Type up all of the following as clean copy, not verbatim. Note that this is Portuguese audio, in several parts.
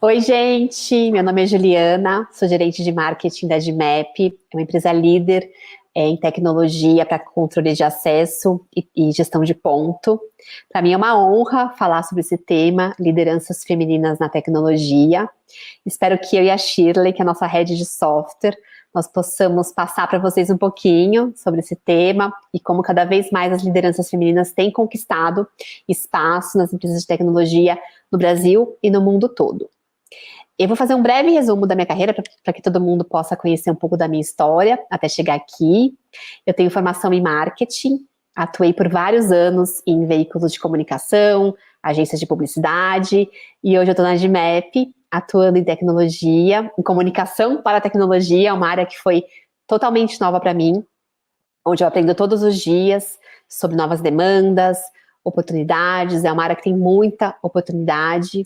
Oi, gente. Meu nome é Juliana, sou gerente de marketing da Admap, é uma empresa líder em tecnologia para controle de acesso e gestão de ponto. Para mim é uma honra falar sobre esse tema, lideranças femininas na tecnologia. Espero que eu e a Shirley, que é a nossa head de software, nós possamos passar para vocês um pouquinho sobre esse tema e como cada vez mais as lideranças femininas têm conquistado espaço nas empresas de tecnologia no Brasil e no mundo todo. Eu vou fazer um breve resumo da minha carreira para que todo mundo possa conhecer um pouco da minha história até chegar aqui. Eu tenho formação em marketing, atuei por vários anos em veículos de comunicação, agências de publicidade, e hoje eu estou na Admap, atuando em tecnologia, em comunicação para a tecnologia, uma área que foi totalmente nova para mim, onde eu aprendo todos os dias sobre novas demandas, oportunidades, é uma área que tem muita oportunidade,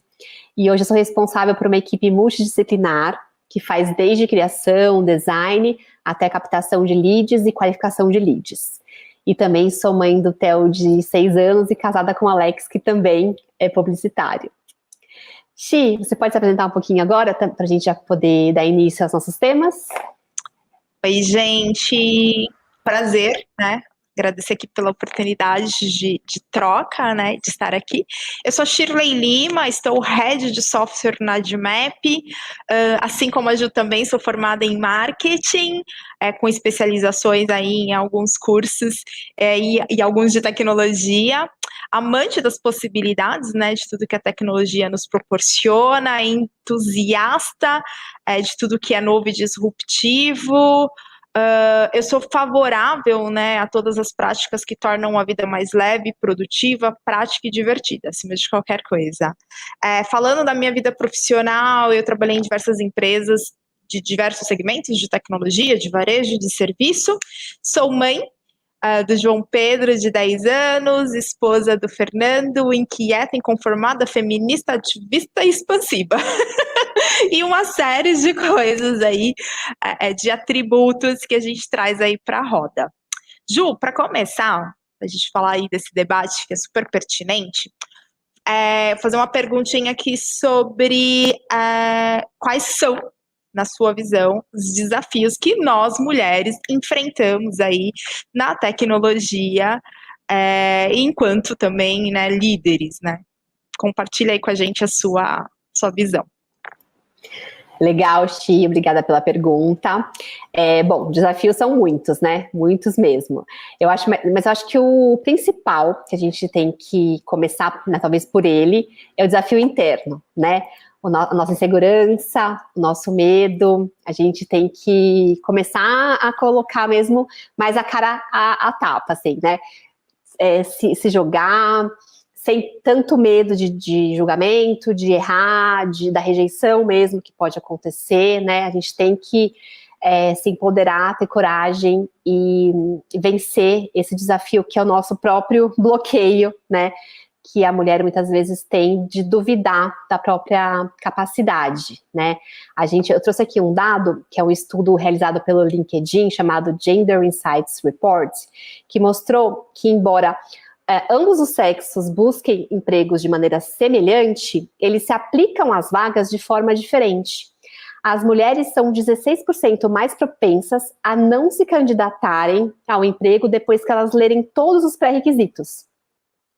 e hoje eu sou responsável por uma equipe multidisciplinar, que faz desde criação, design, até captação de leads e qualificação de leads. E também sou mãe do Theo de 6 anos e casada com o Alex, que também é publicitário. Xi, você pode se apresentar um pouquinho agora, para a gente já poder dar início aos nossos temas? Oi, gente, prazer, né? Agradecer aqui pela oportunidade de troca, né, de estar aqui. Eu sou Shirley Lima, estou head de software na Admap, assim como a Ju também sou formada em marketing, com especializações aí em alguns cursos e alguns de tecnologia. Amante das possibilidades, né, de tudo que a tecnologia nos proporciona, entusiasta de tudo que é novo e disruptivo. Eu sou favorável, né, a todas as práticas que tornam a vida mais leve, produtiva, prática e divertida, acima de qualquer coisa. Falando da minha vida profissional, eu trabalhei em diversas empresas de diversos segmentos de tecnologia, de varejo, de serviço. Sou mãe do João Pedro, de 10 anos, esposa do Fernando, inquieta, inconformada, feminista, ativista e expansiva. E uma série de coisas aí, de atributos que a gente traz aí para a roda. Ju, para começar, a gente falar aí desse debate que é super pertinente, fazer uma perguntinha aqui sobre quais são, na sua visão, os desafios que nós, mulheres, enfrentamos aí na tecnologia, enquanto também, né, líderes, né? Compartilha aí com a gente a sua visão. Legal, Xi, obrigada pela pergunta. Bom, desafios são muitos, né? Muitos mesmo. Mas eu acho que o principal que a gente tem que começar, né, talvez por ele, é o desafio interno, né? A nossa insegurança, o nosso medo, a gente tem que começar a colocar mesmo mais a cara a tapa, assim, né? Se jogar sem tanto medo de julgamento, de errar, da rejeição mesmo que pode acontecer, né? A gente tem que se empoderar, ter coragem e vencer esse desafio que é o nosso próprio bloqueio, né? Que a mulher muitas vezes tem de duvidar da própria capacidade, né? Eu trouxe aqui um dado, que é um estudo realizado pelo LinkedIn, chamado Gender Insights Report, que mostrou que, embora ambos os sexos busquem empregos de maneira semelhante, eles se aplicam às vagas de forma diferente. As mulheres são 16% mais propensas a não se candidatarem ao emprego depois que elas lerem todos os pré-requisitos.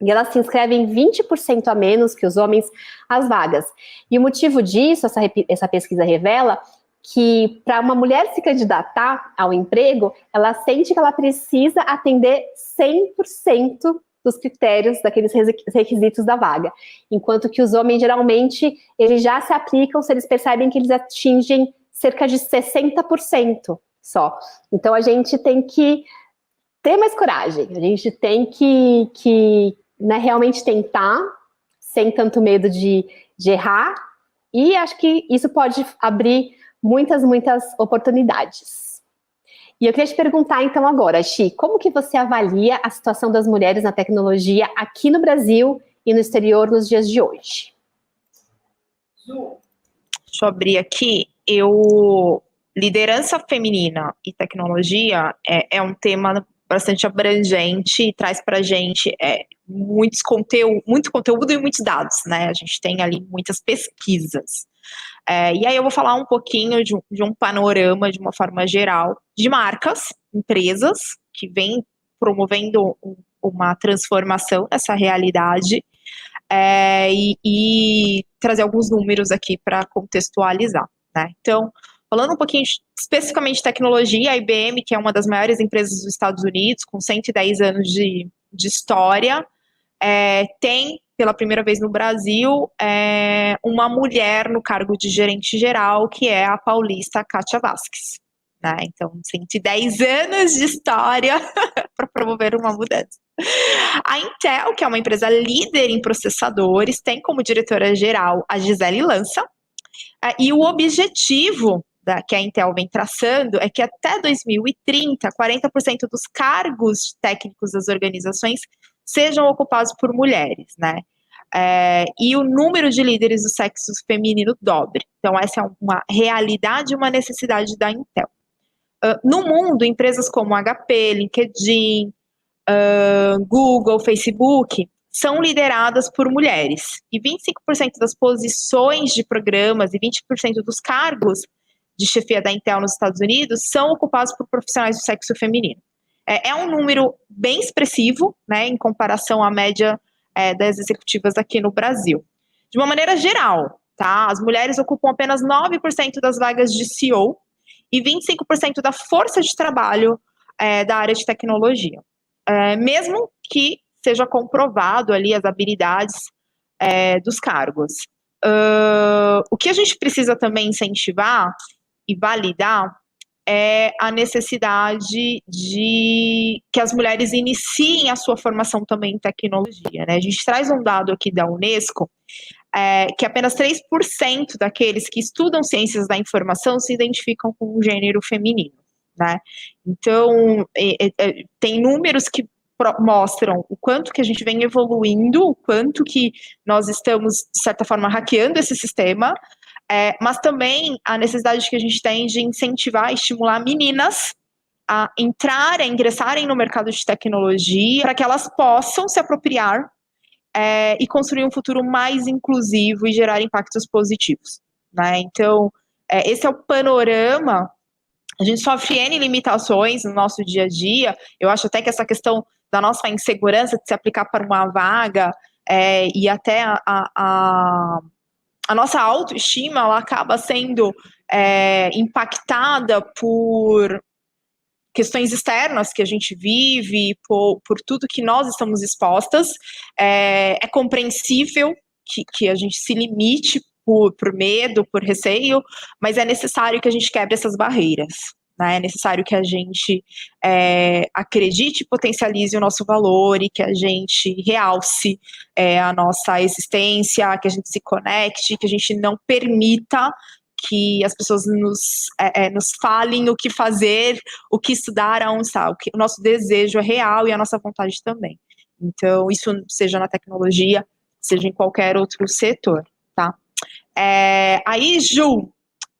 E elas se inscrevem 20% a menos que os homens às vagas. E o motivo disso, essa pesquisa revela que para uma mulher se candidatar ao emprego, ela sente que ela precisa atender 100% dos critérios, daqueles requisitos da vaga. Enquanto que os homens, geralmente, eles já se aplicam se eles percebem que eles atingem cerca de 60% só. Então, a gente tem que ter mais coragem, a gente tem que né, realmente tentar, sem tanto medo de errar, e acho que isso pode abrir muitas oportunidades. E eu queria te perguntar, então, agora, Xi, como que você avalia a situação das mulheres na tecnologia aqui no Brasil e no exterior nos dias de hoje? Deixa eu abrir aqui. Liderança feminina e tecnologia é um tema bastante abrangente e traz para a gente muito conteúdo e muitos dados, né? A gente tem ali muitas pesquisas. E aí eu vou falar um pouquinho de um panorama, de uma forma geral, de marcas, empresas, que vêm promovendo uma transformação nessa realidade, e trazer alguns números aqui para contextualizar, né? Então, falando um pouquinho especificamente de tecnologia, a IBM, que é uma das maiores empresas dos Estados Unidos, com 110 anos de história, tem, pela primeira vez no Brasil, uma mulher no cargo de gerente geral, que é a paulista Kátia Vasques. Né? Então, 110 anos de história para promover uma mudança. A Intel, que é uma empresa líder em processadores, tem como diretora-geral a Gisele Lança, e o objetivo que a Intel vem traçando é que até 2030, 40% dos cargos técnicos das organizações sejam ocupados por mulheres, né? E o número de líderes do sexo feminino dobre. Então, essa é uma realidade e uma necessidade da Intel. No mundo, empresas como HP, LinkedIn, Google, Facebook, são lideradas por mulheres. E 25% das posições de programas e 20% dos cargos de chefia da Intel nos Estados Unidos são ocupados por profissionais do sexo feminino. É um número bem expressivo, né, em comparação à média das executivas aqui no Brasil. De uma maneira geral, tá, as mulheres ocupam apenas 9% das vagas de CEO e 25% da força de trabalho da área de tecnologia. Mesmo que seja comprovado ali as habilidades dos cargos. O que a gente precisa também incentivar e validar é a necessidade de que as mulheres iniciem a sua formação também em tecnologia, né? A gente traz um dado aqui da Unesco, que apenas 3% daqueles que estudam ciências da informação se identificam com o gênero feminino, né? Então, tem números que mostram o quanto que a gente vem evoluindo, o quanto que nós estamos, de certa forma, hackeando esse sistema, mas também a necessidade que a gente tem de incentivar, estimular meninas a entrarem, a ingressarem no mercado de tecnologia, para que elas possam se apropriar e construir um futuro mais inclusivo e gerar impactos positivos, né? Então, esse é o panorama. A gente sofre N limitações no nosso dia a dia. Eu acho até que essa questão da nossa insegurança de se aplicar para uma vaga e até a nossa autoestima, ela acaba sendo impactada por questões externas que a gente vive, por tudo que nós estamos expostas. É compreensível que a gente se limite por medo, por receio, mas é necessário que a gente quebre essas barreiras. Né? É necessário que a gente acredite e potencialize o nosso valor e que a gente realce a nossa existência, que a gente se conecte, que a gente não permita que as pessoas nos falem o que fazer, o que estudar, aonde está. O nosso desejo é real e a nossa vontade também. Então, isso seja na tecnologia, seja em qualquer outro setor, tá? Aí, Ju,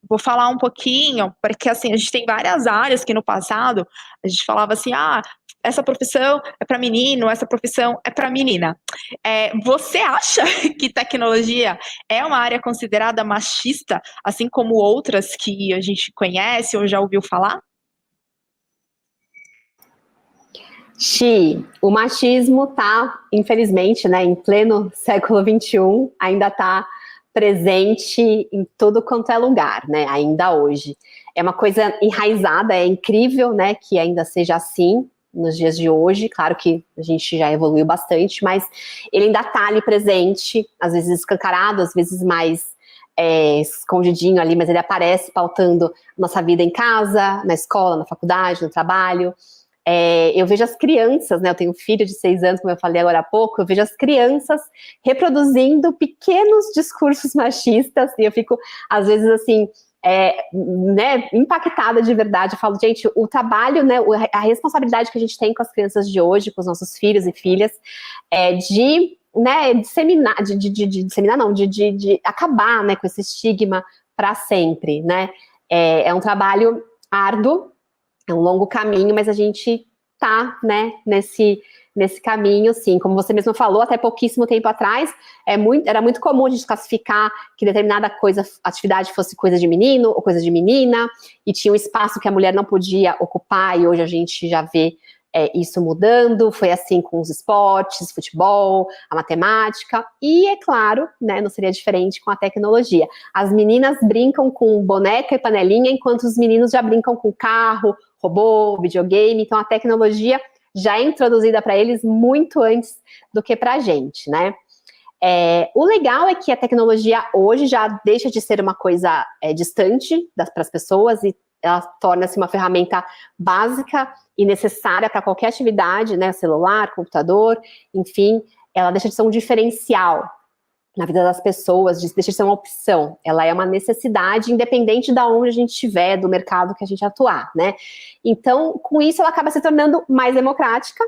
vou falar um pouquinho, porque assim, a gente tem várias áreas que no passado a gente falava assim, essa profissão é para menino, essa profissão é para menina. Você acha que tecnologia é uma área considerada machista, assim como outras que a gente conhece ou já ouviu falar? Xi, o machismo tá, infelizmente, né, em pleno século XXI, ainda está presente em tudo quanto é lugar, né, ainda hoje. É uma coisa enraizada, é incrível, né, que ainda seja assim nos dias de hoje. Claro que a gente já evoluiu bastante, mas ele ainda está ali presente, às vezes escancarado, às vezes mais escondidinho ali, mas ele aparece pautando nossa vida em casa, na escola, na faculdade, no trabalho. Eu vejo as crianças, né, eu tenho um filho de 6 anos, como eu falei agora há pouco, eu vejo as crianças reproduzindo pequenos discursos machistas, e eu fico, às vezes, assim, né, impactada de verdade. Eu falo, gente, o trabalho, né, a responsabilidade que a gente tem com as crianças de hoje, com os nossos filhos e filhas, de, né, disseminar, disseminar não, de acabar, né, com esse estigma para sempre, né. É um trabalho árduo, é um longo caminho, mas a gente tá, né, nesse caminho, sim. Como você mesmo falou, até pouquíssimo tempo atrás, era muito comum a gente classificar que determinada atividade fosse coisa de menino ou coisa de menina, e tinha um espaço que a mulher não podia ocupar, e hoje a gente já vê isso mudando. Foi assim com os esportes, futebol, a matemática, e é claro, né, não seria diferente com a tecnologia. As meninas brincam com boneca e panelinha, enquanto os meninos já brincam com carro, robô, videogame. Então a tecnologia já é introduzida para eles muito antes do que para a gente, né? O legal é que a tecnologia hoje já deixa de ser uma coisa distante para as pessoas, e ela torna-se uma ferramenta básica e necessária para qualquer atividade, né? Celular, computador, enfim, ela deixa de ser um diferencial na vida das pessoas, deixa de ser uma opção. Ela é uma necessidade, independente de onde a gente estiver, do mercado que a gente atuar, né? Então, com isso, ela acaba se tornando mais democrática,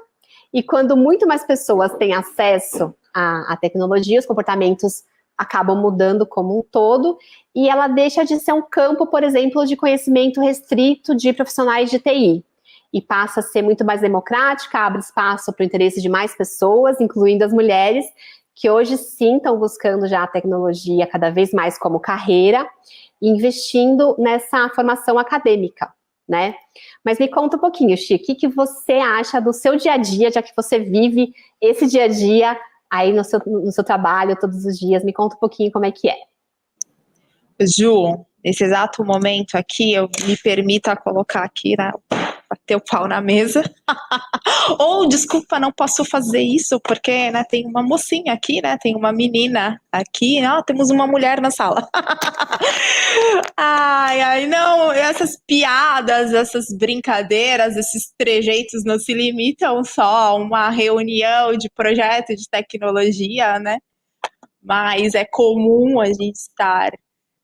e quando muito mais pessoas têm acesso à tecnologia, os comportamentos acabam mudando como um todo, e ela deixa de ser um campo, por exemplo, de conhecimento restrito de profissionais de TI, e passa a ser muito mais democrática, abre espaço para o interesse de mais pessoas, incluindo as mulheres, que hoje sim estão buscando já a tecnologia cada vez mais como carreira, e investindo nessa formação acadêmica, né? Mas me conta um pouquinho, Chico, o que você acha do seu dia a dia, já que você vive esse dia a dia aí no seu trabalho todos os dias? Me conta um pouquinho como é que é. Ju, nesse exato momento aqui, eu me permita colocar aqui, né, bater o pau na mesa. Ou, desculpa, não posso fazer isso, porque, né, tem uma mocinha aqui, né, tem uma menina aqui, temos uma mulher na sala. Ai, não, essas piadas, essas brincadeiras, esses trejeitos não se limitam só a uma reunião de projeto de tecnologia, né, mas é comum a gente estar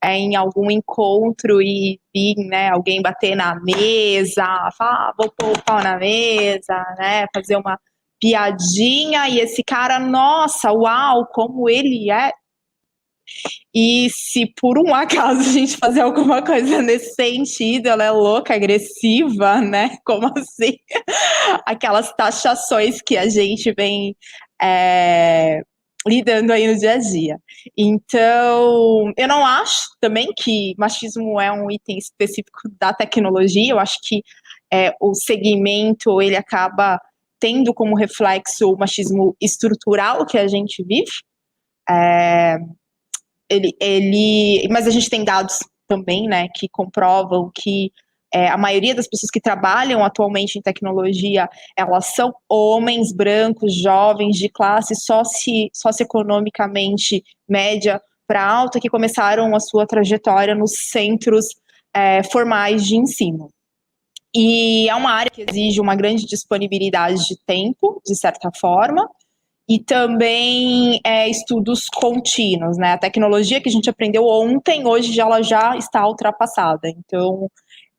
em algum encontro e vir, né, alguém bater na mesa, falar, vou pôr o pau na mesa, né, fazer uma piadinha, e esse cara, nossa, uau, como ele é. E se por um acaso a gente fazer alguma coisa nesse sentido, ela é louca, agressiva, né, como assim? Aquelas taxações que a gente vem lidando aí no dia a dia. Então, eu não acho também que machismo é um item específico da tecnologia. Eu acho que o segmento, ele acaba tendo como reflexo o machismo estrutural que a gente vive. Mas a gente tem dados também, né, que comprovam que a maioria das pessoas que trabalham atualmente em tecnologia, elas são homens brancos, jovens, de classe socioeconomicamente média para alta, que começaram a sua trajetória nos centros formais de ensino. E é uma área que exige uma grande disponibilidade de tempo, de certa forma, e também estudos contínuos, né? A tecnologia que a gente aprendeu ontem, hoje ela já está ultrapassada. Então,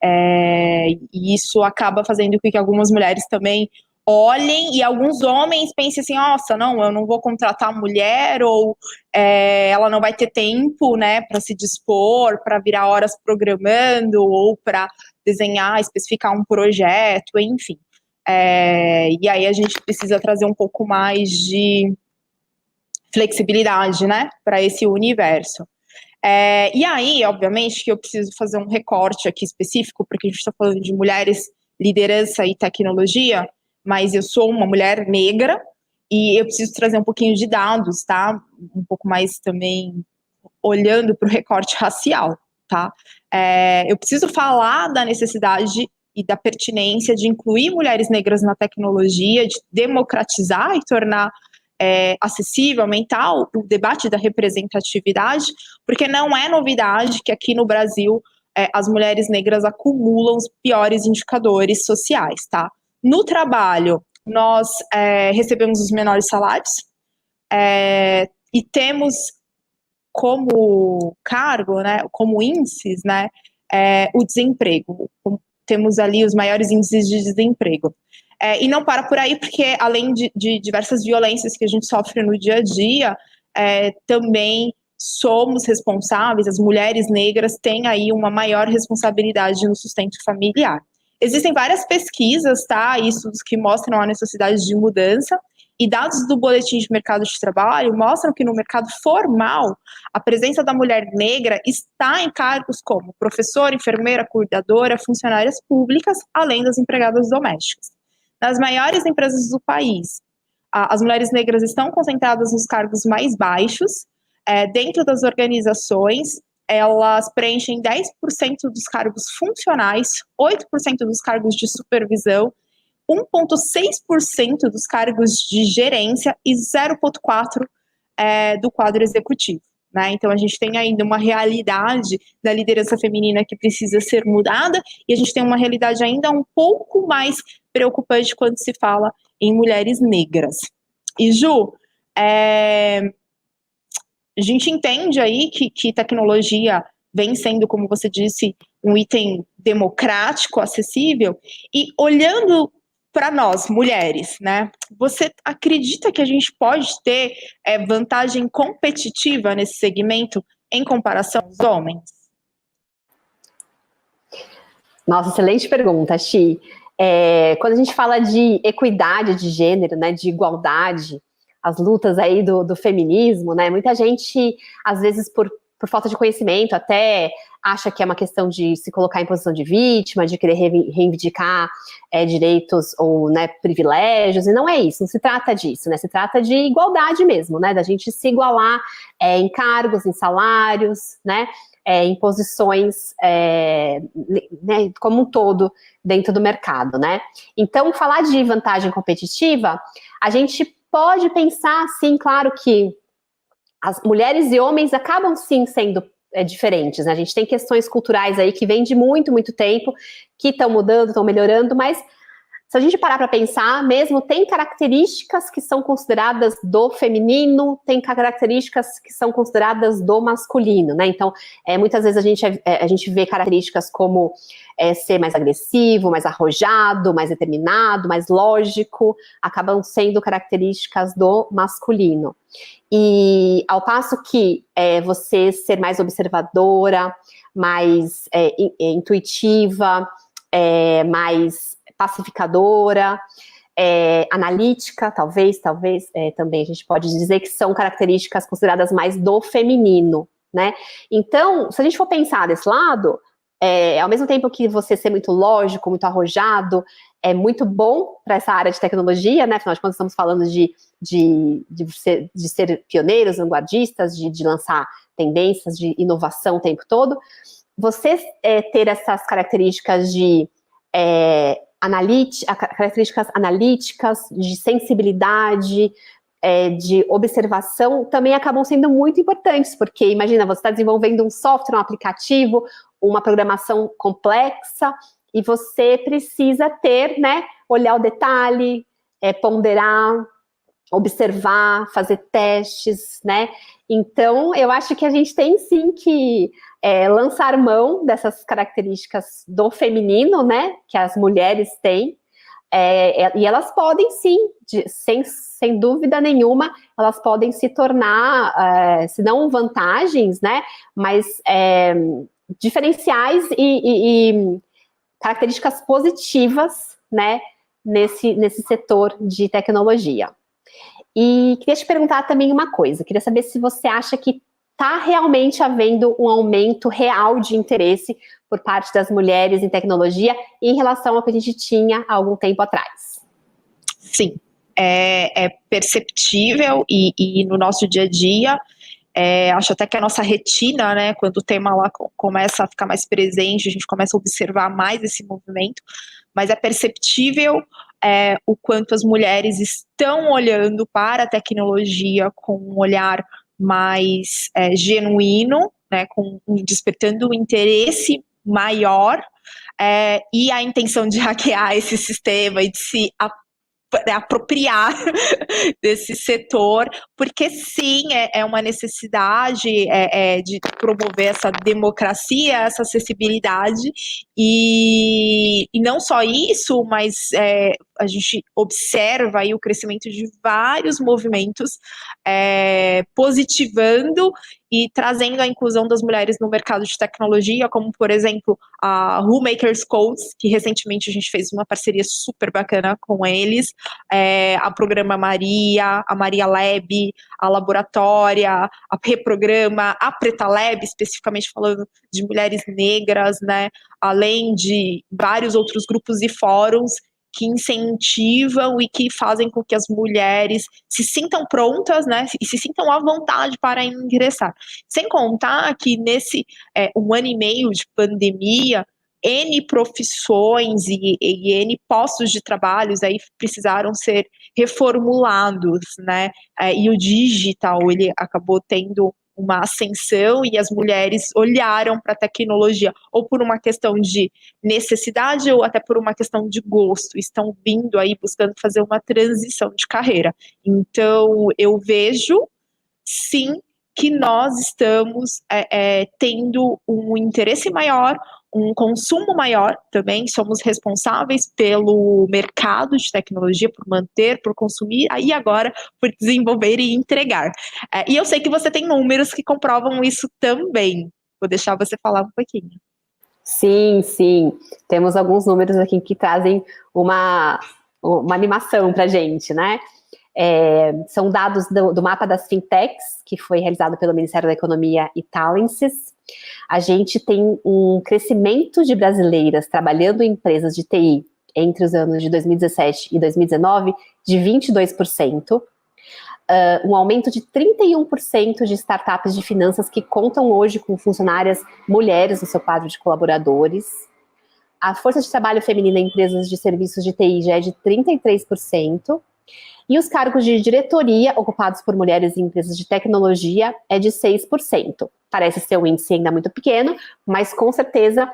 e isso acaba fazendo com que algumas mulheres também olhem, e alguns homens pensem assim, nossa, não, eu não vou contratar mulher, ou ela não vai ter tempo, né, para se dispor, para virar horas programando, ou para desenhar, especificar um projeto, enfim. E aí a gente precisa trazer um pouco mais de flexibilidade, né, para esse universo. E aí, obviamente, que eu preciso fazer um recorte aqui específico, porque a gente está falando de mulheres, liderança e tecnologia, mas eu sou uma mulher negra e eu preciso trazer um pouquinho de dados, tá? Um pouco mais também olhando para o recorte racial, tá? Eu preciso falar da necessidade e da pertinência de incluir mulheres negras na tecnologia, de democratizar e tornar acessível, aumentar o debate da representatividade, porque não é novidade que aqui no Brasil as mulheres negras acumulam os piores indicadores sociais, tá? No trabalho, nós recebemos os menores salários e temos como cargo, né, como índices, né, o desemprego. Temos ali os maiores índices de desemprego. E não para por aí, porque além de diversas violências que a gente sofre no dia a dia, também somos responsáveis, as mulheres negras têm aí uma maior responsabilidade no sustento familiar. Existem várias pesquisas, tá, e estudos que mostram a necessidade de mudança, e dados do Boletim de Mercado de Trabalho mostram que no mercado formal, a presença da mulher negra está em cargos como professora, enfermeira, cuidadora, funcionárias públicas, além das empregadas domésticas. Nas maiores empresas do país, as mulheres negras estão concentradas nos cargos mais baixos. Dentro das organizações, elas preenchem 10% dos cargos funcionais, 8% dos cargos de supervisão, 1,6% dos cargos de gerência e 0,4% do quadro executivo. Né? Então, a gente tem ainda uma realidade da liderança feminina que precisa ser mudada, e a gente tem uma realidade ainda um pouco mais preocupante quando se fala em mulheres negras. E, Ju, a gente entende aí que tecnologia vem sendo, como você disse, um item democrático, acessível, e olhando para nós, mulheres, né? Você acredita que a gente pode ter vantagem competitiva nesse segmento em comparação aos homens? Nossa, excelente pergunta, Chi. Quando a gente fala de equidade de gênero, né, de igualdade, as lutas aí do feminismo, né, muita gente, às vezes, por falta de conhecimento, até acha que é uma questão de se colocar em posição de vítima, de querer reivindicar direitos ou, né, privilégios, e não é isso, não se trata disso, né, se trata de igualdade mesmo, né, da gente se igualar em cargos, em salários, né, em posições, né, como um todo dentro do mercado, né. Então, falar de vantagem competitiva, a gente pode pensar, sim, claro que as mulheres e homens acabam, sim, sendo diferentes, né? A gente tem questões culturais aí que vêm de muito, muito tempo, que estão mudando, estão melhorando, mas se a gente parar para pensar, mesmo tem características que são consideradas do feminino, tem características que são consideradas do masculino, né? Então, muitas vezes a gente vê características como ser mais agressivo, mais arrojado, mais determinado, mais lógico, acabam sendo características do masculino. E ao passo que você ser mais observadora, mais intuitiva, mais pacificadora, analítica, talvez também a gente pode dizer que são características consideradas mais do feminino, né? Então, se a gente for pensar desse lado, ao mesmo tempo que você ser muito lógico, muito arrojado, é muito bom para essa área de tecnologia, né? Afinal de contas, estamos falando de ser pioneiros, vanguardistas, de lançar tendências de inovação o tempo todo. Você ter essas características de características analíticas, de sensibilidade, de observação, também acabam sendo muito importantes, porque imagina, você está desenvolvendo um software, um aplicativo, uma programação complexa, e você precisa ter, né, olhar o detalhe, ponderar, observar, fazer testes, né? Então, eu acho que a gente tem sim que lançar mão dessas características do feminino, né? Que as mulheres têm, e elas podem sim, sem dúvida nenhuma, elas podem se tornar, se não vantagens, né? Mas diferenciais e características positivas, né? Nesse setor de tecnologia. E queria te perguntar também uma coisa, queria saber se você acha que está realmente havendo um aumento real de interesse por parte das mulheres em tecnologia em relação ao que a gente tinha há algum tempo atrás. Sim, é perceptível e no nosso dia a dia, acho até que a nossa retina, né, quando o tema lá começa a ficar mais presente, a gente começa a observar mais esse movimento, mas é perceptível o quanto as mulheres estão olhando para a tecnologia com um olhar mais genuíno, né, despertando um interesse maior, e a intenção de hackear esse sistema e de se apropriar desse setor, porque sim, é uma necessidade de promover essa democracia, essa acessibilidade, e não só isso, mas a gente observa aí o crescimento de vários movimentos positivando e trazendo a inclusão das mulheres no mercado de tecnologia, como, por exemplo, a Who Makers Codes, que recentemente a gente fez uma parceria super bacana com eles, a Programa Maria, a Maria Lab, a Laboratória, a Reprograma, a Preta Lab, especificamente falando de mulheres negras, né, além de vários outros grupos e fóruns que incentivam e que fazem com que as mulheres se sintam prontas, né, e se sintam à vontade para ingressar. Sem contar que nesse 1 ano e meio de pandemia, N profissões e N postos de trabalhos aí precisaram ser reformulados, né, e o digital, ele acabou tendo uma ascensão e as mulheres olharam para a tecnologia ou por uma questão de necessidade ou até por uma questão de gosto, estão vindo aí buscando fazer uma transição de carreira. Então, eu vejo, sim, que nós estamos tendo um interesse maior, um consumo maior também, somos responsáveis pelo mercado de tecnologia, por manter, por consumir, e agora por desenvolver e entregar. E eu sei que você tem números que comprovam isso também. Vou deixar você falar um pouquinho. Sim, sim. Temos alguns números aqui que trazem uma animação para a gente, né? São dados do mapa das fintechs, que foi realizado pelo Ministério da Economia e Talences. A gente tem um crescimento de brasileiras trabalhando em empresas de TI entre os anos de 2017 e 2019 de 22%, um aumento de 31% de startups de finanças que contam hoje com funcionárias mulheres no seu quadro de colaboradores. A força de trabalho feminina em empresas de serviços de TI já é de 33%. E os cargos de diretoria ocupados por mulheres em empresas de tecnologia é de 6%. Parece ser um índice ainda muito pequeno, mas com certeza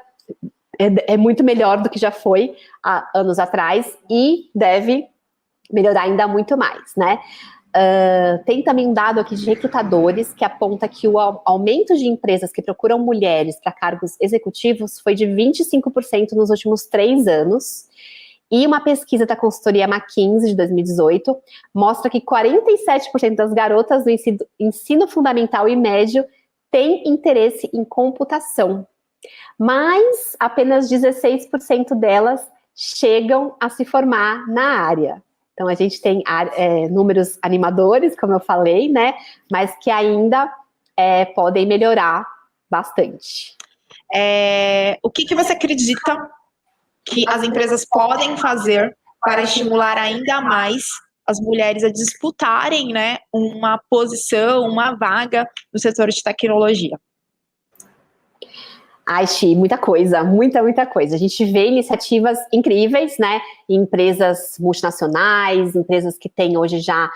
é muito melhor do que já foi há anos atrás e deve melhorar ainda muito mais, né? Tem também um dado aqui de recrutadores que aponta que o aumento de empresas que procuram mulheres para cargos executivos foi de 25% nos últimos 3 anos. E uma pesquisa da consultoria McKinsey de 2018 mostra que 47% das garotas do ensino fundamental e médio têm interesse em computação, mas apenas 16% delas chegam a se formar na área. Então, a gente tem números animadores, como eu falei, né? Mas que ainda podem melhorar bastante. O que você acredita que as empresas podem fazer para estimular ainda mais as mulheres a disputarem, né, uma posição, uma vaga no setor de tecnologia? Ai, Xi, muita coisa, muita coisa. A gente vê iniciativas incríveis, né, em empresas multinacionais, empresas que têm hoje já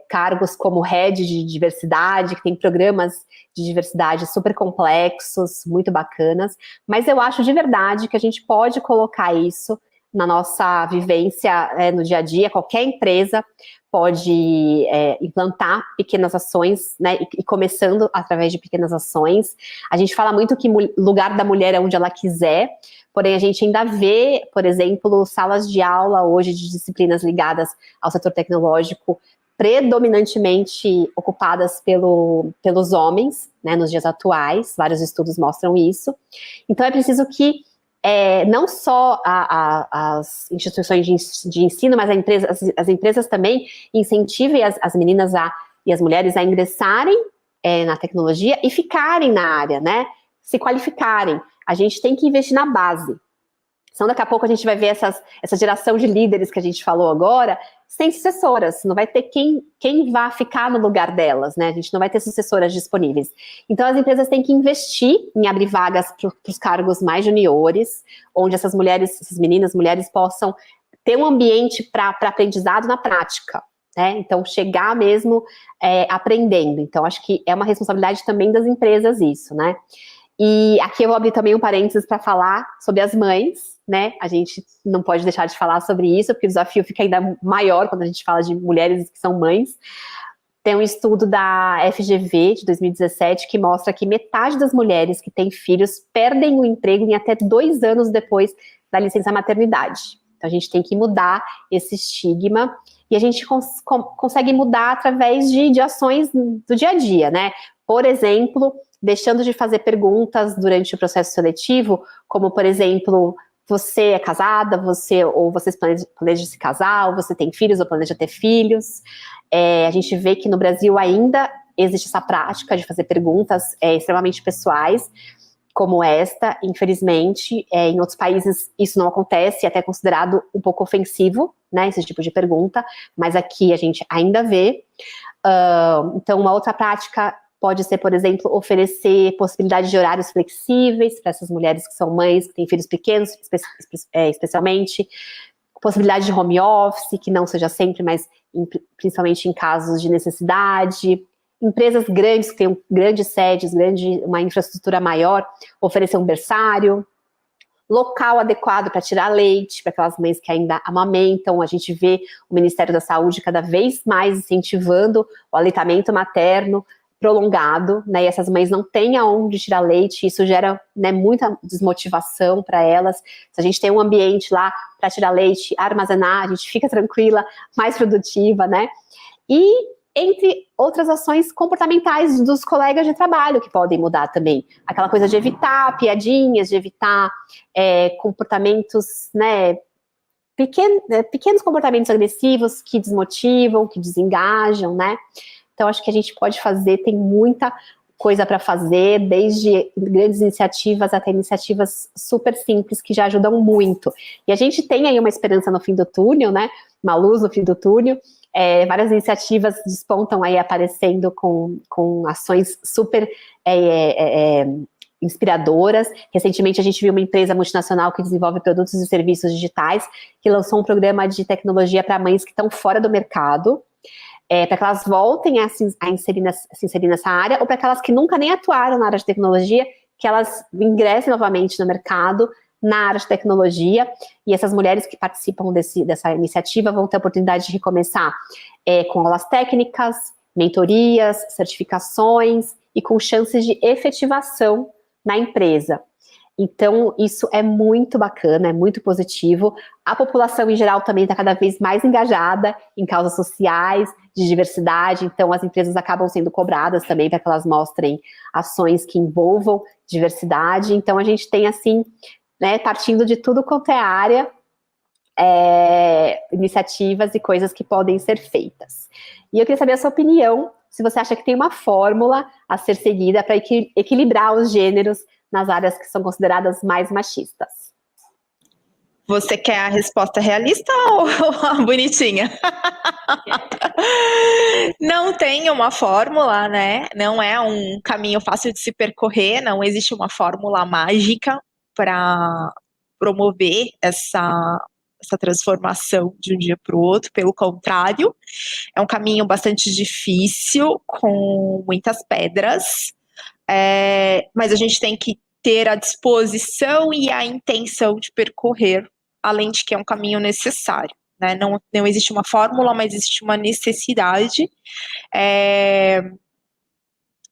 cargos como head de diversidade, que tem programas de diversidade super complexos, muito bacanas, mas eu acho de verdade que a gente pode colocar isso na nossa vivência no dia a dia. Qualquer empresa pode implantar pequenas ações, né, e começando através de pequenas ações. A gente fala muito que o lugar da mulher é onde ela quiser, porém a gente ainda vê, por exemplo, salas de aula hoje de disciplinas ligadas ao setor tecnológico predominantemente ocupadas pelos homens, né, nos dias atuais, vários estudos mostram isso. Então é preciso que não só as instituições de ensino, mas as empresas também incentivem as meninas e as mulheres a ingressarem na tecnologia e ficarem na área, né? Se qualificarem. A gente tem que investir na base. Senão daqui a pouco a gente vai ver essa geração de líderes que a gente falou agora, sem sucessoras, não vai ter quem vá ficar no lugar delas, né? A gente não vai ter sucessoras disponíveis. Então as empresas têm que investir em abrir vagas para os cargos mais juniores, onde essas mulheres possam ter um ambiente para aprendizado na prática, né? Então chegar mesmo aprendendo. Então acho que é uma responsabilidade também das empresas isso, né? E aqui eu vou abrir também um parênteses para falar sobre as mães, né? A gente não pode deixar de falar sobre isso, porque o desafio fica ainda maior quando a gente fala de mulheres que são mães. Tem um estudo da FGV de 2017 que mostra que metade das mulheres que têm filhos perdem o emprego em até 2 anos depois da licença maternidade. Então, a gente tem que mudar esse estigma e a gente consegue mudar através de ações do dia a dia, né? Por exemplo, deixando de fazer perguntas durante o processo seletivo, como, por exemplo, você é casada, você planeja se casar, ou você tem filhos ou planeja ter filhos. A gente vê que no Brasil ainda existe essa prática de fazer perguntas extremamente pessoais, como esta, infelizmente. Em outros países isso não acontece, é até considerado um pouco ofensivo, né, esse tipo de pergunta, mas aqui a gente ainda vê. Então, uma outra prática pode ser, por exemplo, oferecer possibilidade de horários flexíveis para essas mulheres que são mães, que têm filhos pequenos, especialmente, possibilidade de home office, que não seja sempre, mas principalmente em casos de necessidade. Empresas grandes, que têm grandes sedes, uma infraestrutura maior, oferecer um berçário, local adequado para tirar leite, para aquelas mães que ainda amamentam. A gente vê o Ministério da Saúde cada vez mais incentivando o aleitamento materno prolongado, né, e essas mães não têm aonde tirar leite, isso gera, né, muita desmotivação para elas. Se a gente tem um ambiente lá para tirar leite, armazenar, a gente fica tranquila, mais produtiva, né, e entre outras ações comportamentais dos colegas de trabalho que podem mudar também. Aquela coisa de evitar piadinhas, de evitar comportamentos, né, pequenos comportamentos agressivos que desmotivam, que desengajam, né. Então, acho que a gente pode fazer, tem muita coisa para fazer, desde grandes iniciativas até iniciativas super simples que já ajudam muito. E a gente tem aí uma esperança no fim do túnel, né? Uma luz no fim do túnel. Várias iniciativas despontam aí aparecendo com ações super inspiradoras. Recentemente a gente viu uma empresa multinacional que desenvolve produtos e serviços digitais, que lançou um programa de tecnologia para mães que estão fora do mercado, para que elas voltem a se inserir nessa área, ou para aquelas que nunca nem atuaram na área de tecnologia, que elas ingressem novamente no mercado, na área de tecnologia, e essas mulheres que participam dessa iniciativa vão ter a oportunidade de recomeçar com aulas técnicas, mentorias, certificações, e com chances de efetivação na empresa. Então, isso é muito bacana, é muito positivo. A população em geral também está cada vez mais engajada em causas sociais, de diversidade, então as empresas acabam sendo cobradas também para que elas mostrem ações que envolvam diversidade. Então, a gente tem, assim, né, partindo de tudo quanto é área, iniciativas e coisas que podem ser feitas. E eu queria saber a sua opinião, se você acha que tem uma fórmula a ser seguida para equilibrar os gêneros nas áreas que são consideradas mais machistas. Você quer a resposta realista ou a bonitinha? Não tem uma fórmula, né? Não é um caminho fácil de se percorrer, não existe uma fórmula mágica para promover essa transformação de um dia para o outro. Pelo contrário, é um caminho bastante difícil, com muitas pedras, mas a gente tem que ter a disposição e a intenção de percorrer, além de que é um caminho necessário, né? Não existe uma fórmula, mas existe uma necessidade.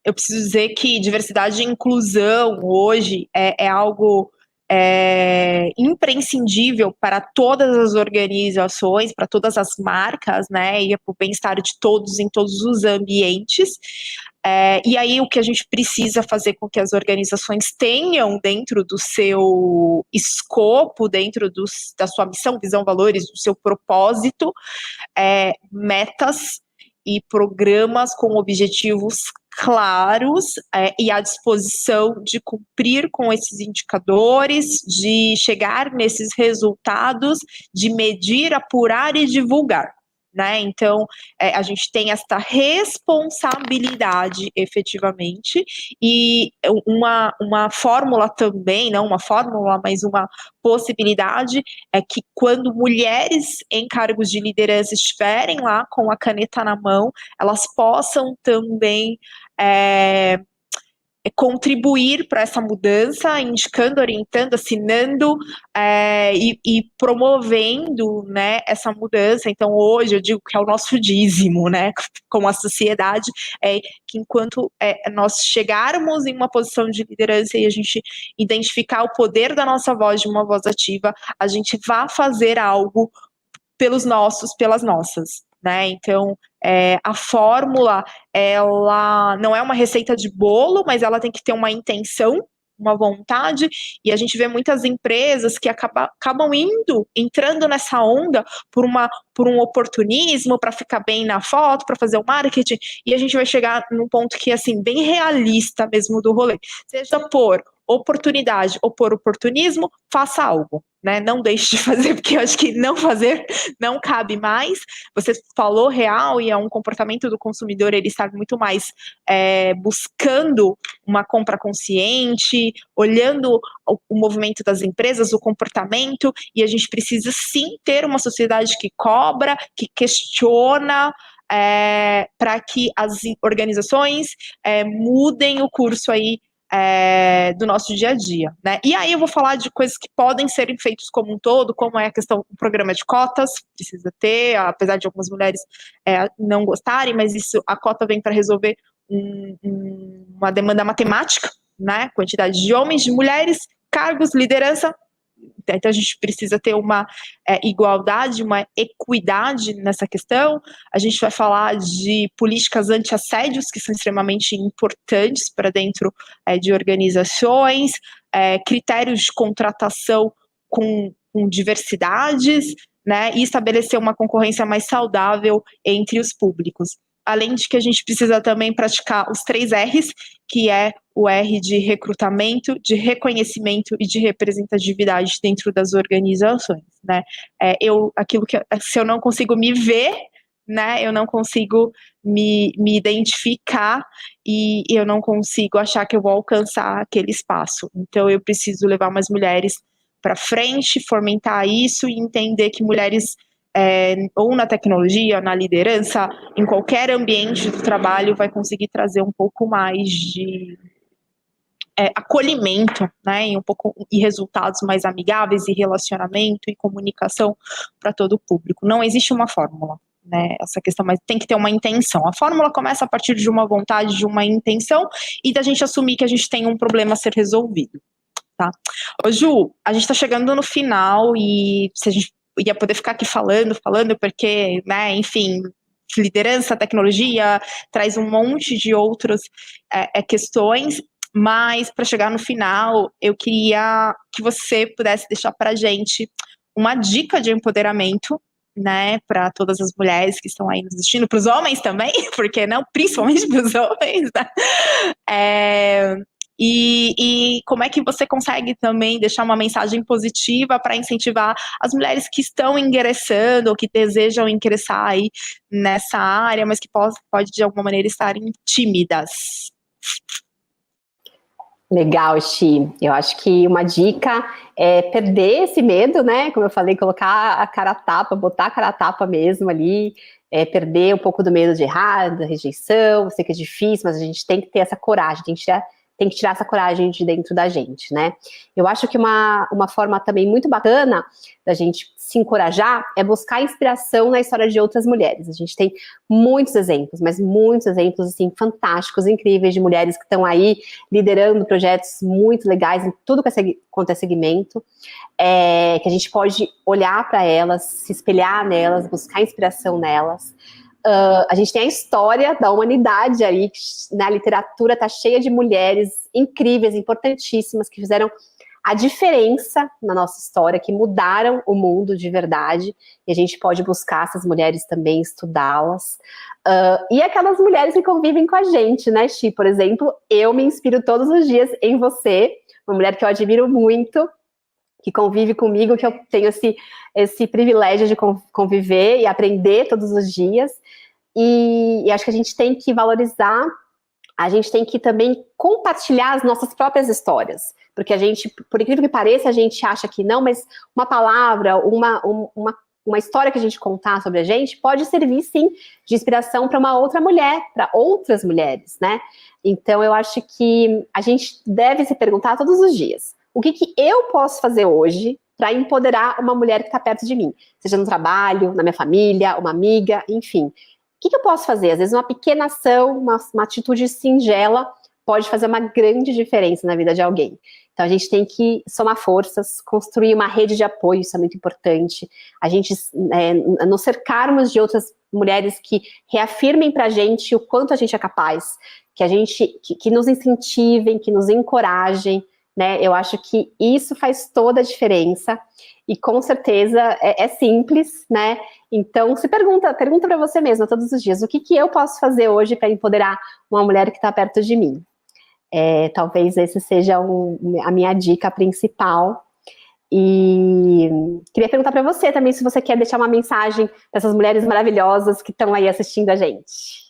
Eu preciso dizer que diversidade e inclusão hoje é algo imprescindível para todas as organizações, para todas as marcas, né, e para o bem-estar de todos em todos os ambientes. E aí o que a gente precisa fazer com que as organizações tenham dentro do seu escopo, dentro da sua missão, visão, valores, do seu propósito, metas e programas com objetivos claros e à disposição de cumprir com esses indicadores, de chegar nesses resultados, de medir, apurar e divulgar, né? Então, a gente tem esta responsabilidade efetivamente, e uma fórmula também, não uma fórmula, mas uma possibilidade é que quando mulheres em cargos de liderança estiverem lá com a caneta na mão, elas possam também contribuir para essa mudança, indicando, orientando, assinando e promovendo, né, essa mudança. Então, hoje eu digo que é o nosso dízimo, né, como a sociedade, que enquanto nós chegarmos em uma posição de liderança e a gente identificar o poder da nossa voz, de uma voz ativa, a gente vai fazer algo pelos nossos, pelas nossas, né? Então, a fórmula, ela não é uma receita de bolo, mas ela tem que ter uma intenção, uma vontade, e a gente vê muitas empresas que acabam entrando nessa onda por um oportunismo, para ficar bem na foto, para fazer o marketing, e a gente vai chegar num ponto que, assim, bem realista mesmo do rolê. Seja por oportunidade ou por oportunismo, faça algo, né? Não deixe de fazer, porque eu acho que não fazer não cabe mais. Você falou real, e é um comportamento do consumidor, ele estar muito mais buscando uma compra consciente, olhando o movimento das empresas, o comportamento, e a gente precisa sim ter uma sociedade que cobra, que questiona, para que as organizações mudem o curso aí do nosso dia a dia, né? E aí eu vou falar de coisas que podem ser feitas como um todo, como é a questão do programa de cotas, precisa ter, apesar de algumas mulheres não gostarem, mas a cota vem para resolver uma demanda matemática, né? Quantidade de homens, de mulheres, cargos, liderança. Então a gente precisa ter uma igualdade, uma equidade nessa questão. A gente vai falar de políticas anti-assédios, que são extremamente importantes para dentro de organizações, critérios de contratação com diversidades, né, e estabelecer uma concorrência mais saudável entre os públicos. Além de que a gente precisa também praticar os 3 R's, que é o R de recrutamento, de reconhecimento e de representatividade dentro das organizações, né? Aquilo que, se eu não consigo me ver, né, eu não consigo me identificar e eu não consigo achar que eu vou alcançar aquele espaço. Então, eu preciso levar umas mulheres para frente, fomentar isso e entender que mulheres ou na tecnologia, na liderança, em qualquer ambiente do trabalho, vai conseguir trazer um pouco mais de acolhimento, né, e resultados mais amigáveis, e relacionamento e comunicação para todo o público. Não existe uma fórmula, né, essa questão, mas tem que ter uma intenção. A fórmula começa a partir de uma vontade, de uma intenção, e da gente assumir que a gente tem um problema a ser resolvido, tá? Ô Ju, a gente está chegando no final, e se a gente ia poder ficar aqui falando, porque, né, enfim, liderança, tecnologia, traz um monte de outras questões, mas para chegar no final, eu queria que você pudesse deixar para a gente uma dica de empoderamento, né, para todas as mulheres que estão aí nos assistindo, para os homens também, porque não, principalmente para os homens, né? E como é que você consegue também deixar uma mensagem positiva para incentivar as mulheres que estão ingressando ou que desejam ingressar aí nessa área, mas que pode de alguma maneira estarem tímidas? Legal, Xi. Eu acho que uma dica é perder esse medo, né? Como eu falei, colocar a cara a tapa, botar a cara a tapa mesmo ali, perder um pouco do medo de errar, da rejeição. Eu sei que é difícil, mas a gente tem que ter essa coragem, tem que tirar essa coragem de dentro da gente, né? Eu acho que uma forma também muito bacana da gente se encorajar é buscar inspiração na história de outras mulheres. A gente tem muitos exemplos, mas muitos exemplos, assim, fantásticos, incríveis, de mulheres que estão aí liderando projetos muito legais em tudo quanto é segmento, que a gente pode olhar para elas, se espelhar nelas, buscar inspiração nelas. A gente tem a história da humanidade aí, na literatura está cheia de mulheres incríveis, importantíssimas, que fizeram a diferença na nossa história, que mudaram o mundo de verdade, e a gente pode buscar essas mulheres também, estudá-las. E aquelas mulheres que convivem com a gente, né, Xi? Por exemplo, eu me inspiro todos os dias em você, uma mulher que eu admiro muito, que convive comigo, que eu tenho esse privilégio de conviver e aprender todos os dias, e acho que a gente tem que valorizar, a gente tem que também compartilhar as nossas próprias histórias, porque a gente, por incrível que pareça, a gente acha que não, mas uma palavra, uma história que a gente contar sobre a gente pode servir, sim, de inspiração para uma outra mulher, para outras mulheres, né? Então, eu acho que a gente deve se perguntar todos os dias, o que eu posso fazer hoje para empoderar uma mulher que está perto de mim? Seja no trabalho, na minha família, uma amiga, enfim. O que eu posso fazer? Às vezes uma pequena ação, uma atitude singela pode fazer uma grande diferença na vida de alguém. Então, a gente tem que somar forças, construir uma rede de apoio, isso é muito importante. A gente nos cercarmos de outras mulheres que reafirmem pra gente o quanto a gente é capaz, que nos incentivem, que nos encorajem, né? Eu acho que isso faz toda a diferença e com certeza é simples, né? Então, pergunta para você mesma todos os dias, o que eu posso fazer hoje para empoderar uma mulher que está perto de mim? Talvez esse seja a minha dica principal. E queria perguntar para você também se você quer deixar uma mensagem para essas mulheres maravilhosas que estão aí assistindo a gente.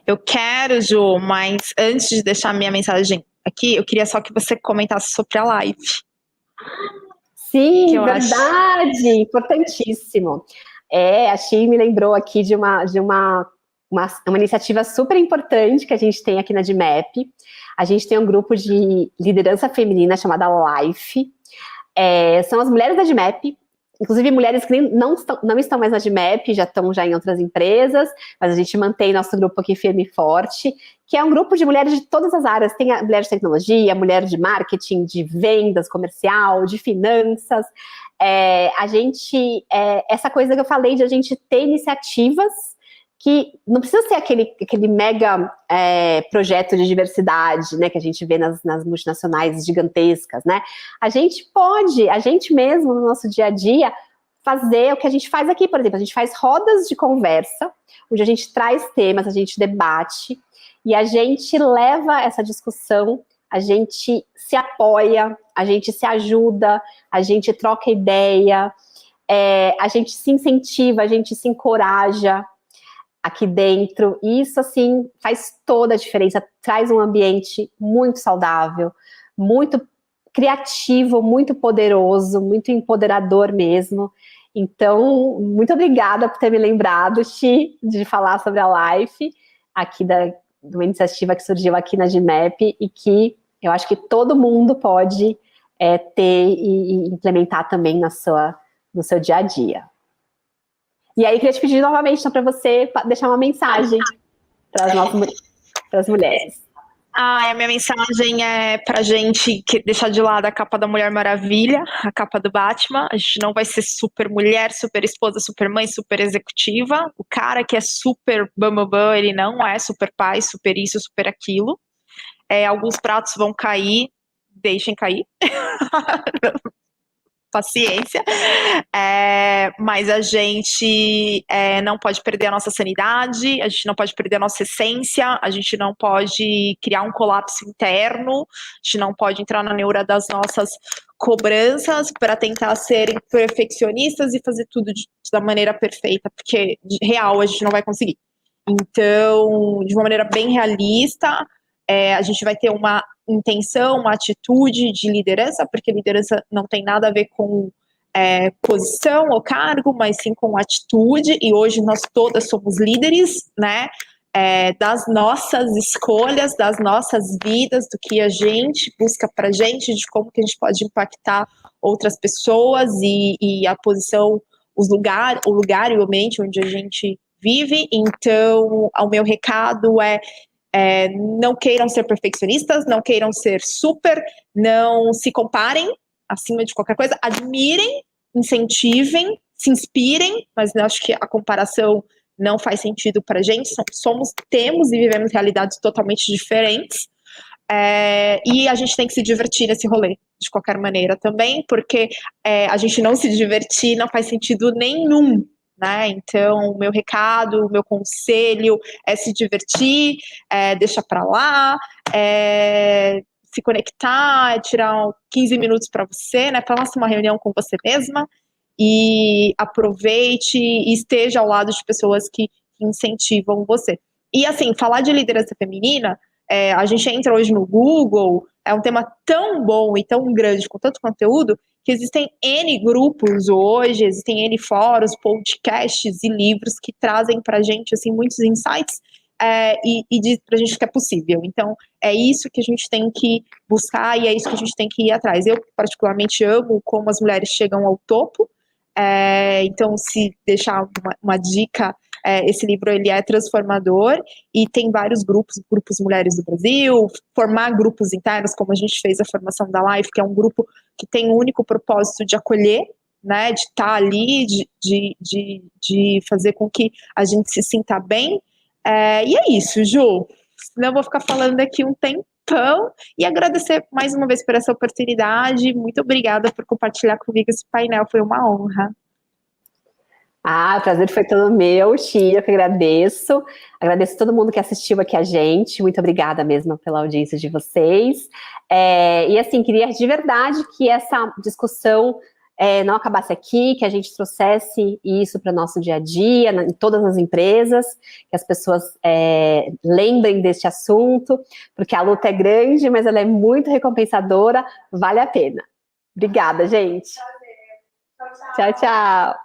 Eu quero, Ju, mas antes de deixar a minha mensagem aqui, eu queria só que você comentasse sobre a live. Sim, verdade, importantíssimo. A Chi me lembrou aqui de uma iniciativa super importante que a gente tem aqui na DMAP. A gente tem um grupo de liderança feminina chamada Life. São as mulheres da DMAP, inclusive mulheres que não estão mais na DMAP, já estão em outras empresas, mas a gente mantém nosso grupo aqui firme e forte, que é um grupo de mulheres de todas as áreas. Tem a mulher de tecnologia, a mulher de marketing, de vendas, comercial, de finanças. Essa coisa que eu falei de a gente ter iniciativas que não precisa ser aquele mega projeto de diversidade, né, que a gente vê nas multinacionais gigantescas, né? A gente mesmo no nosso dia a dia, fazer o que a gente faz aqui, por exemplo, a gente faz rodas de conversa, onde a gente traz temas, a gente debate, e a gente leva essa discussão, a gente se apoia, a gente se ajuda, a gente troca ideia, a gente se incentiva, a gente se encoraja aqui dentro, e isso, assim, faz toda a diferença, traz um ambiente muito saudável, muito criativo, muito poderoso, muito empoderador mesmo. Então, muito obrigada por ter me lembrado, Chi, de falar sobre a Life, aqui de uma iniciativa que surgiu aqui na DMAP, e que eu acho que todo mundo pode ter e implementar também no seu dia a dia. E aí, queria te pedir novamente, então, para você deixar uma mensagem para as mulheres. A minha mensagem é pra gente deixar de lado a capa da Mulher Maravilha, a capa do Batman. A gente não vai ser super mulher, super esposa, super mãe, super executiva. O cara que é super bambambam, ele não é super pai, super isso, super aquilo. Alguns pratos vão cair, deixem cair. Paciência, mas a gente não pode perder a nossa sanidade, a gente não pode perder a nossa essência, a gente não pode criar um colapso interno, a gente não pode entrar na neura das nossas cobranças para tentar ser perfeccionistas e fazer tudo da maneira perfeita, porque real a gente não vai conseguir. Então, de uma maneira bem realista, a gente vai ter uma intenção, uma atitude de liderança, porque liderança não tem nada a ver com posição ou cargo, mas sim com atitude, e hoje nós todas somos líderes, né, das nossas escolhas, das nossas vidas, do que a gente busca pra gente, de como que a gente pode impactar outras pessoas e a posição, o lugar e o ambiente onde a gente vive. Então, o meu recado não queiram ser perfeccionistas, não queiram ser super, não se comparem acima de qualquer coisa, admirem, incentivem, se inspirem, mas eu acho que a comparação não faz sentido pra gente, temos e vivemos realidades totalmente diferentes, e a gente tem que se divertir nesse rolê, de qualquer maneira também, porque a gente não se divertir não faz sentido nenhum, né? Então, o meu recado, o meu conselho é se divertir, deixar pra lá, se conectar, tirar 15 minutos para você, né? Faça uma reunião com você mesma e aproveite e esteja ao lado de pessoas que incentivam você. E assim, falar de liderança feminina, a gente entra hoje no Google, é um tema tão bom e tão grande, com tanto conteúdo, que existem N grupos hoje, existem N fóruns, podcasts e livros que trazem para a gente, assim, muitos insights e diz para a gente que é possível. Então, é isso que a gente tem que buscar e é isso que a gente tem que ir atrás. Eu, particularmente, amo como as mulheres chegam ao topo. Então, se deixar uma dica, esse livro ele é transformador e tem vários grupos mulheres do Brasil, formar grupos internos, como a gente fez a formação da Life, que é um grupo que tem o único propósito de acolher, né, de estar ali, de fazer com que a gente se sinta bem. E é isso, Ju. Senão eu vou ficar falando aqui um tempão e agradecer mais uma vez por essa oportunidade. Muito obrigada por compartilhar comigo esse painel, foi uma honra. O prazer foi todo meu, Chia, eu que agradeço. Agradeço a todo mundo que assistiu aqui a gente. Muito obrigada mesmo pela audiência de vocês. E assim, queria de verdade que essa discussão não acabasse aqui, que a gente trouxesse isso para o nosso dia a dia, em todas as empresas, que as pessoas lembrem deste assunto, porque a luta é grande, mas ela é muito recompensadora, vale a pena. Obrigada, gente. Tchau, tchau.